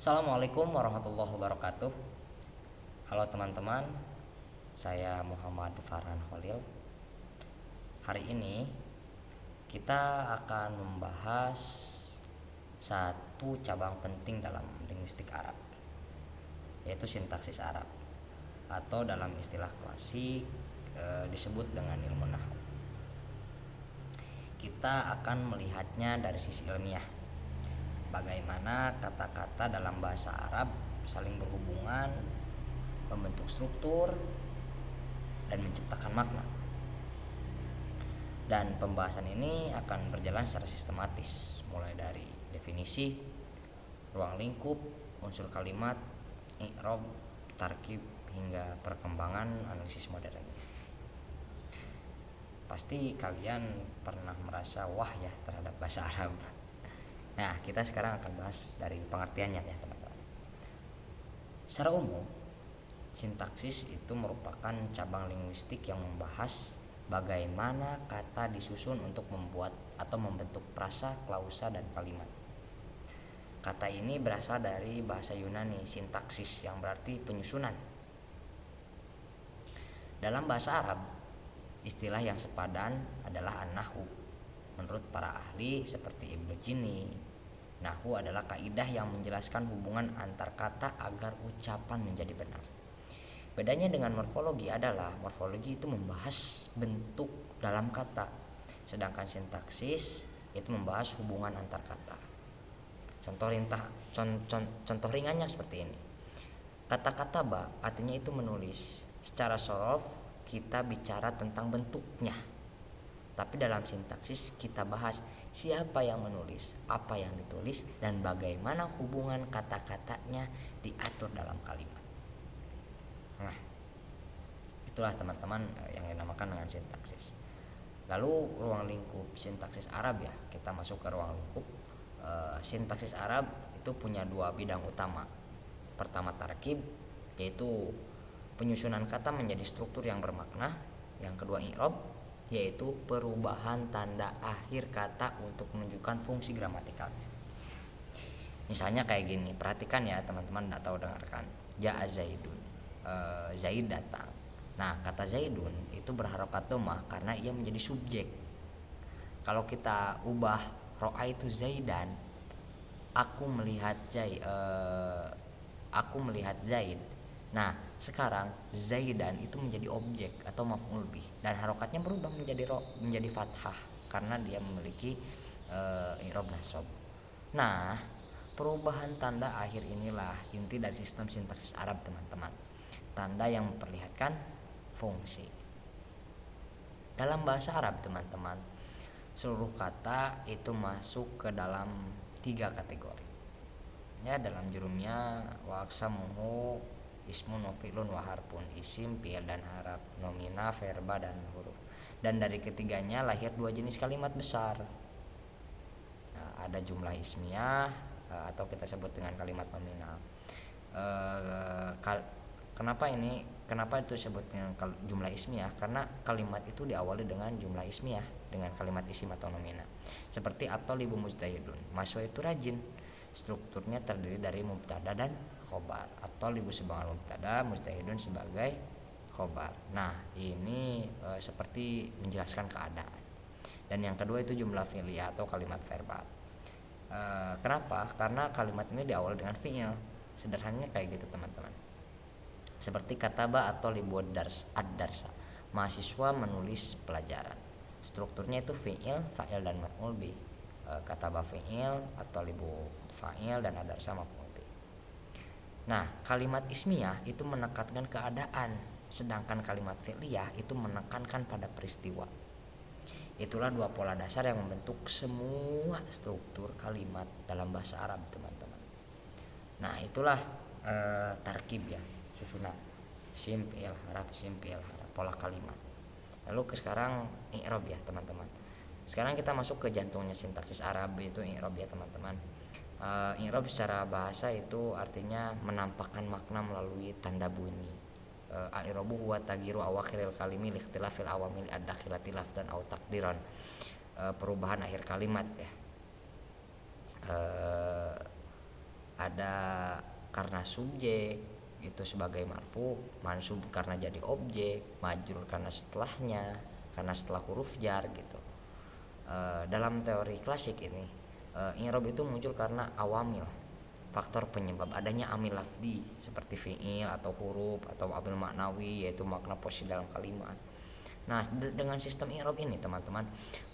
Assalamualaikum warahmatullahi wabarakatuh. Halo teman-teman, saya Muhammad Farhan Khalil. Hari ini kita akan membahas satu cabang penting dalam linguistik Arab, yaitu sintaksis Arab, atau dalam istilah klasik disebut dengan ilmu nahwu. Kita akan melihatnya dari sisi ilmiah, bagaimana kata-kata dalam bahasa Arab saling berhubungan, membentuk struktur, dan menciptakan makna. Dan pembahasan ini akan berjalan secara sistematis, mulai dari definisi, ruang lingkup, unsur kalimat, i'rab, tarkib, hingga perkembangan analisis modern. Pasti kalian pernah merasa wah ya terhadap bahasa Arab. Nah, kita sekarang akan bahas dari pengertiannya ya teman-teman. Secara umum, sintaksis itu merupakan cabang linguistik yang membahas bagaimana kata disusun untuk membuat atau membentuk prasa, klausa, dan kalimat. Kata ini berasal dari bahasa Yunani sintaksis yang berarti penyusunan. Dalam bahasa Arab, istilah yang sepadan adalah an-nahwu. Menurut para ahli seperti Ibnu Jini, nahwu adalah kaidah yang menjelaskan hubungan antar kata agar ucapan menjadi benar. Bedanya dengan morfologi adalah morfologi itu membahas bentuk dalam kata, sedangkan sintaksis itu membahas hubungan antar kata. Contoh ringannya seperti ini. Kata-kata ba artinya itu menulis. Secara sorof kita bicara tentang bentuknya, tapi dalam sintaksis kita bahas siapa yang menulis, apa yang ditulis, dan bagaimana hubungan kata-katanya diatur dalam kalimat. Nah, itulah teman-teman yang dinamakan dengan sintaksis. Lalu ruang lingkup sintaksis Arab ya, kita masuk ke ruang lingkup. Sintaksis Arab itu punya dua bidang utama. Pertama tarkib, yaitu penyusunan kata menjadi struktur yang bermakna. Yang kedua i'rab, yaitu perubahan tanda akhir kata untuk menunjukkan fungsi gramatikalnya. Misalnya kayak gini, perhatikan ya teman-teman atau dengarkan. Ja'a Zaidun, Zaid datang. Nah, kata Zaidun itu berharokat dhammah karena ia menjadi subjek. Kalau kita ubah ra'aitu Zaidan, aku melihat Zaid. Nah, sekarang Zaidan itu menjadi objek atau maf'ul bih, dan harokatnya berubah menjadi fathah karena dia memiliki i'rab nasab. Nah, perubahan tanda akhir inilah inti dari sistem sintaksis Arab teman-teman. Tanda yang memperlihatkan fungsi. Dalam bahasa Arab teman-teman, seluruh kata itu masuk ke dalam 3 kategori. Ya, dalam jurumnya wa aqsamuhu ismun wa fi'lun wa harfun, isim, fi'il, dan haraf, nomina, verba, dan huruf. Dan dari ketiganya lahir 2 jenis kalimat besar. Nah, ada jumlah ismiyah atau kita sebut dengan kalimat nominal. Kenapa itu disebut dengan jumlah ismiyah? Karena kalimat itu diawali dengan jumlah ismiyah, dengan kalimat isim atau nomina. Seperti at-thalibu mujtahidun, mahasiswa itu rajin. Strukturnya terdiri dari mubtada dan khobar. At-thalibu sebagai mubtada, mujtahidun sebagai khobar. Nah, ini seperti menjelaskan keadaan. Dan yang kedua itu jumlah fi'liyah atau kalimat verbal. Kenapa? Karena kalimat ini diawali dengan fi'il. Sederhananya kayak gitu teman-teman. Seperti kataba atau libu ad-darsa, mahasiswa menulis pelajaran. Strukturnya itu fi'il, fa'il, dan maf'ul bih. Kataba fi'il, atau libu fa'il, dan ad-darsa maf'ul bih. Nah, kalimat ismiyah itu menekankan keadaan, sedangkan kalimat fi'liyah itu menekankan pada peristiwa. Itulah 2 pola dasar yang membentuk semua struktur kalimat dalam bahasa Arab teman-teman. Nah, itulah tarkib ya, susunan sim fi'il haraf, pola kalimat. Lalu sekarang i'rab ya teman-teman. Sekarang kita masuk ke jantungnya sintaksis Arab, yaitu i'rab ya teman-teman. I'rab secara bahasa itu artinya menampakkan makna melalui tanda bunyi. Al-i'rabu huwa tagyiru awakhiril kalimi li ikhtilafil awamil ad-dakhilati lafdan aw taqdiran. Perubahan akhir kalimat ya. ada karena subjek itu sebagai marfu, mansub karena jadi objek, majrur karena setelahnya, karena setelah huruf jar gitu. Dalam teori klasik ini i'rab itu muncul karena awamil, faktor penyebab adanya amil lafdi seperti fiil atau huruf atau amil maknawi yaitu makna posisi dalam kalimat. Nah, dengan sistem i'rab ini teman-teman,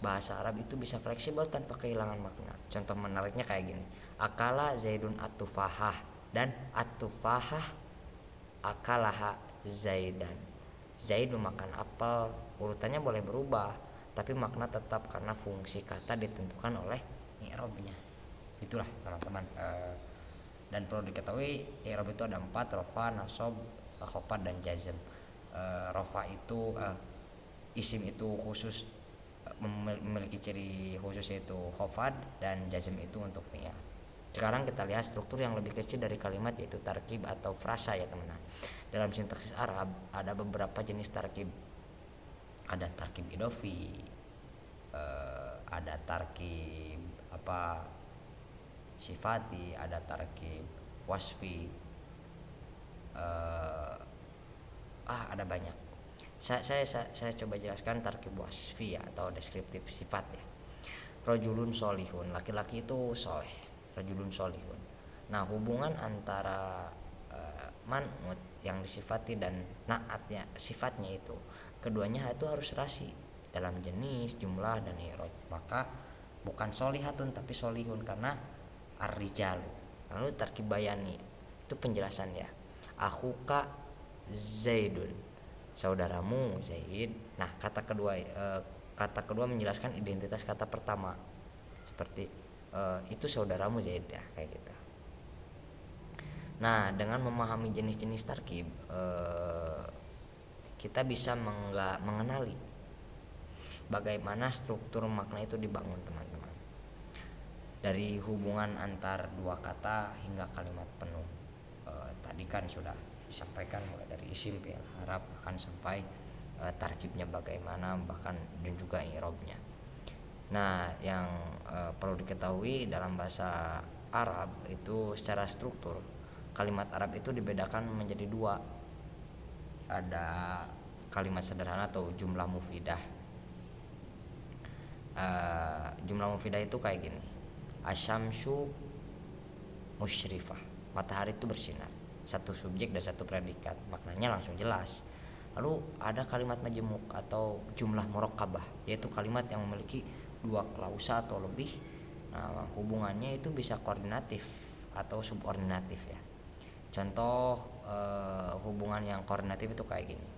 bahasa Arab itu bisa fleksibel tanpa kehilangan makna. Contoh menariknya kayak gini. Akala Zaidun at-tufahah dan at-tufahah akalaha Zaidan. Zaid memakan apel, urutannya boleh berubah, tapi makna tetap karena fungsi kata ditentukan oleh i'rabnya. Itulah teman-teman. Dan perlu diketahui i'rab itu ada 4, rofa, nasab, khofad dan jazm. Rofa itu isim itu khusus memiliki ciri khusus yaitu khofad dan jazm itu untuk fi'il. Sekarang kita lihat struktur yang lebih kecil dari kalimat yaitu tarkib atau frasa ya teman-teman. Dalam sintaksis Arab ada beberapa jenis tarkib. Ada tarkib idofi, ada tarkib sifati, ada tarkib wasfi, ada banyak. Saya coba jelaskan tarkib wasfi ya, atau deskriptif sifat ya. Rajulun solihun, laki-laki itu soleh. Rajulun solihun. Nah, hubungan antara man'ut yang disifati dan na'atnya sifatnya itu, keduanya itu harus rasi dalam jenis, jumlah dan i'rab. Maka bukan solihatun tapi solihun karena ar-rijal. Lalu tarkib bayani itu penjelasan ya. Akhuka Zaidun, saudaramu Zaid. Nah, kata kedua menjelaskan identitas kata pertama. Seperti itu saudaramu Zaid ya, kayak gitu. Nah, dengan memahami jenis-jenis tarkib kita bisa mengenali bagaimana struktur makna itu dibangun teman-teman. Dari hubungan antar dua kata hingga kalimat penuh. Tadi kan sudah disampaikan mulai dari isim, fi'il, harap akan sampai tarkibnya bagaimana, bahkan dan juga i'rabnya. Nah, yang perlu diketahui dalam bahasa Arab itu secara struktur kalimat Arab itu dibedakan menjadi 2. Ada kalimat sederhana atau jumlah mufidah. Jumlah mufidah itu kayak gini. Asyamsu musyrifah, matahari itu bersinar. Satu subjek dan satu predikat, maknanya langsung jelas. Lalu ada kalimat majmuk atau jumlah murakkabah, yaitu kalimat yang memiliki 2 klausa atau lebih. Nah, hubungannya itu bisa koordinatif atau subordinatif ya. Contoh hubungan yang koordinatif itu kayak gini.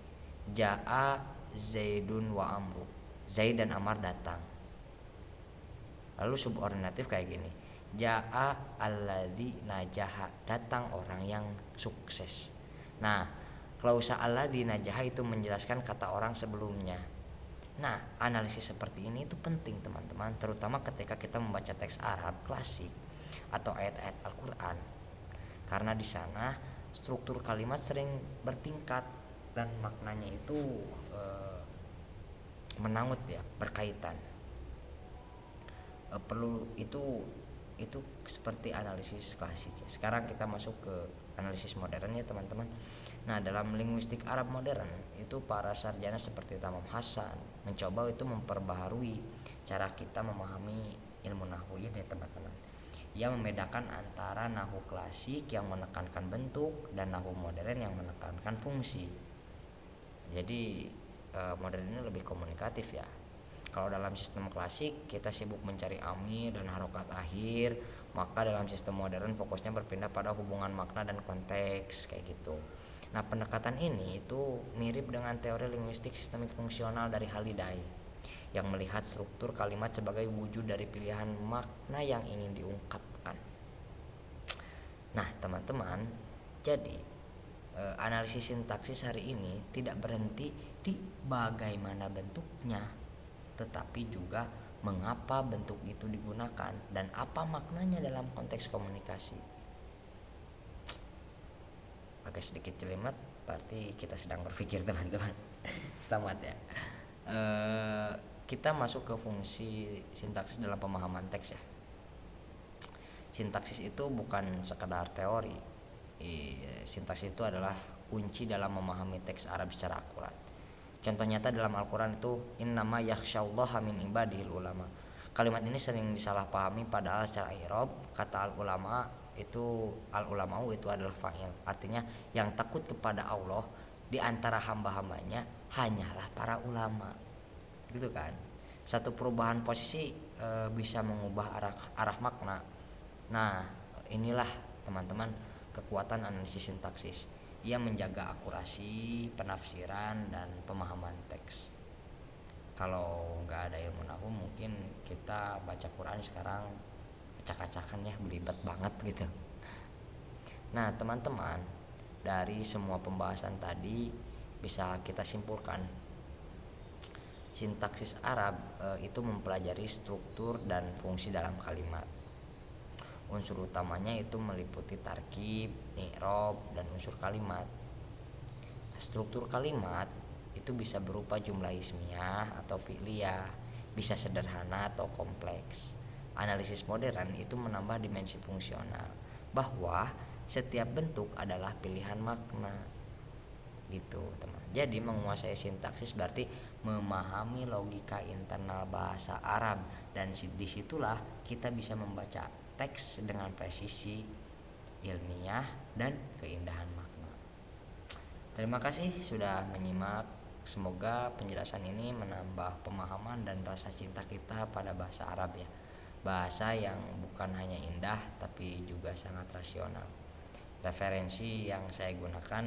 Ja'a Zaidun wa Amru, Zaid dan Amar datang. Lalu subordinatif kayak gini. Ja'a alladzi najaha, datang orang yang sukses. Nah, klausa alladzi najaha itu menjelaskan kata orang sebelumnya. Nah, analisis seperti ini itu penting teman-teman, terutama ketika kita membaca teks Arab klasik atau ayat-ayat Al-Qur'an. Karena di sana struktur kalimat sering bertingkat dan maknanya itu menangut ya, berkaitan. Perlu itu seperti analisis klasik ya. Sekarang kita masuk ke analisis modern ya teman-teman. Nah, dalam linguistik Arab modern itu para sarjana seperti Tamam Hasan mencoba itu memperbaharui cara kita memahami ilmu nahwu ini ya teman-teman. Ia membedakan antara nahwu klasik yang menekankan bentuk dan nahwu modern yang menekankan fungsi. Jadi modern ini lebih komunikatif ya. Kalau dalam sistem klasik kita sibuk mencari amil dan harokat akhir, maka dalam sistem modern fokusnya berpindah pada hubungan makna dan konteks kayak gitu. Nah, pendekatan ini itu mirip dengan teori linguistik sistemik fungsional dari Haliday yang melihat struktur kalimat sebagai wujud dari pilihan makna yang ingin diungkapkan. Nah, teman-teman, jadi analisis sintaksis hari ini tidak berhenti di bagaimana bentuknya, tetapi juga mengapa bentuk itu digunakan dan apa maknanya dalam konteks komunikasi. Agak sedikit jelimet, berarti kita sedang berpikir teman-teman. Selamat ya. Kita masuk ke fungsi sintaksis dalam pemahaman teks ya. Sintaksis itu bukan sekedar teori. Sintaksis itu adalah kunci dalam memahami teks Arab secara akurat. Contoh nyata dalam Al-Quran itu innama yakhsyallaha min ibadihil ulama. Kalimat ini sering disalahpahami padahal secara i'rab kata al-ulama itu al-ulamau itu adalah fa'il. Artinya yang takut kepada Allah di antara hamba-hambanya hanyalah para ulama. Gitu kan. Satu perubahan posisi bisa mengubah arah makna. Nah, inilah teman-teman kekuatan analisis sintaksis. Ia menjaga akurasi, penafsiran, dan pemahaman teks. Kalau nggak ada ilmu nahu mungkin kita baca Quran sekarang acak-acakan ya, belibet banget gitu. Nah teman-teman, dari semua pembahasan tadi bisa kita simpulkan sintaksis Arab itu mempelajari struktur dan fungsi dalam kalimat. Unsur utamanya itu meliputi tarkib, i'rab, dan unsur kalimat. Struktur kalimat itu bisa berupa jumlah ismiyah atau fi'liyah, bisa sederhana atau kompleks. Analisis modern itu menambah dimensi fungsional, bahwa setiap bentuk adalah pilihan makna. Gitu, teman. Jadi menguasai sintaksis berarti memahami logika internal bahasa Arab, dan disitulah kita bisa membaca teks dengan presisi ilmiah dan keindahan makna. Terima kasih sudah menyimak. Semoga penjelasan ini menambah pemahaman dan rasa cinta kita pada bahasa Arab ya. Bahasa yang bukan hanya indah tapi juga sangat rasional. Referensi yang saya gunakan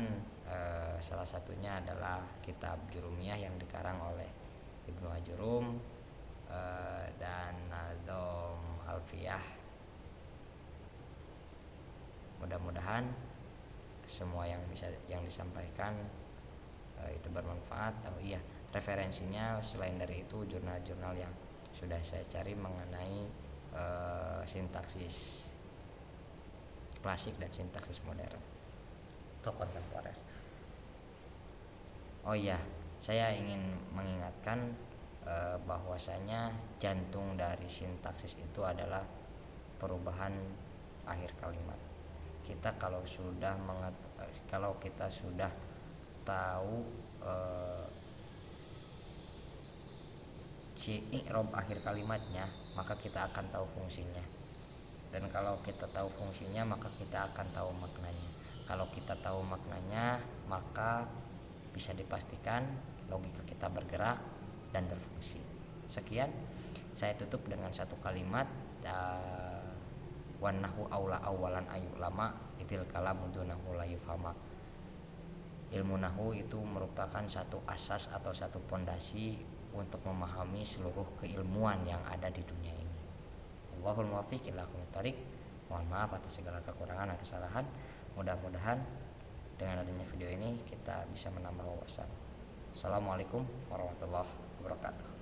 salah satunya adalah kitab Jurumiyah yang dikarang oleh Ibnu Ajurum dan Nazom Alfiyah. Mudah-mudahan semua yang disampaikan itu bermanfaat. Oh iya, referensinya selain dari itu jurnal-jurnal yang sudah saya cari mengenai sintaksis klasik dan sintaksis modern atau kontemporer. Oh iya, saya ingin mengingatkan bahwasanya jantung dari sintaksis itu adalah perubahan akhir kalimat. Kita kalau kita sudah tahu i'rab akhir kalimatnya, maka kita akan tahu fungsinya. Dan kalau kita tahu fungsinya, maka kita akan tahu maknanya. Kalau kita tahu maknanya, maka bisa dipastikan logika kita bergerak dan berfungsi. Sekian, saya tutup dengan satu kalimat wanahu aula awalan ayu lama itil kalamu dunahu la yufhama. Ilmu nahu itu merupakan satu asas atau satu pondasi untuk memahami seluruh keilmuan yang ada di dunia ini. Wallahul muwaffiq ila aqwamit thoriq. Mohon maaf atas segala kekurangan dan kesalahan. Mudah-mudahan dengan adanya video ini kita bisa menambah wawasan. Assalamualaikum warahmatullahi wabarakatuh.